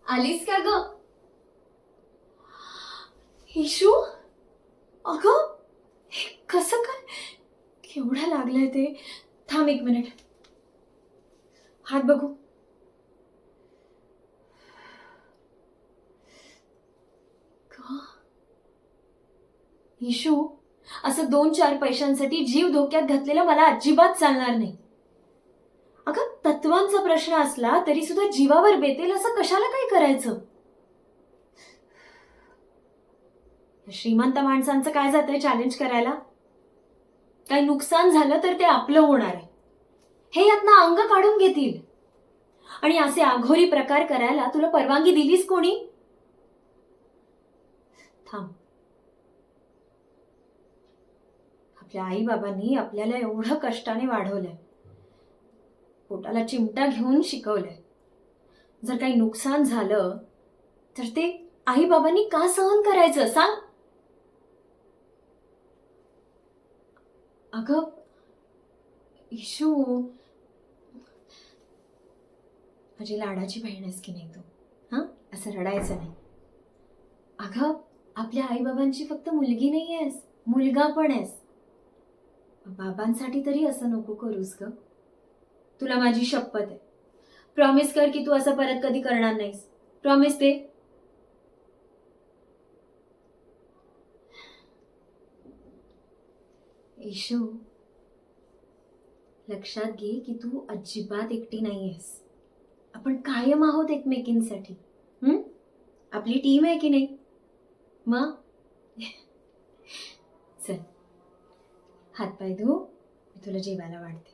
आलीस का ग? इशू, अगं हे कसं काय? केवढं लागलंय ते. थांब एक मिनिट, हात बघू. का? इशू, असं 2-4 पैशांसाठी जीव धोक्यात घातलेला मला अजिबात चालणार नाही. अगं तत्वांचा प्रश्न असला तरी सुद्धा जीवावर बेतेल असं कशाला काय करायचं? श्रीमंत माणसांचं काय जातंय चॅलेंज करायला? काही नुकसान झालं तर ते आपलं होणार आहे, हे यातनं अंग काढून घेतील. आणि असे आघोरी प्रकार करायला तुला परवानगी दिलीस कोणी? थांब, आपल्या आई बाबांनी आपल्याला एवढं कष्टाने वाढवलंय, पोटाला चिमटा घेऊन शिकवलंय. जर काही नुकसान झालं तर ते आई बाबांनी का सहन करायचं सांग? अगं इशू, माझी लाडाची बहीण आहेस की नाही तू? हा, असं रडायचं नाही. अगं आपल्या आई बाबांची फक्त मुलगी नाही आहेस, मुलगा पण आहेस. बाबांसाठी तरी असं नको करूस ग. तुला माझी शपथ आहे, प्रॉमिस कर की तू असं परत कधी करणार नाहीस. प्रॉमिस दे. इशू, लक्षात घे की तू अजिबात एकटी नाहीयेस. आपण कायम आहोत एकमेकींसाठी. आपली टीम आहे की नाही? मग चल, हातपाय धु, मी तुला जेवायला वाढते.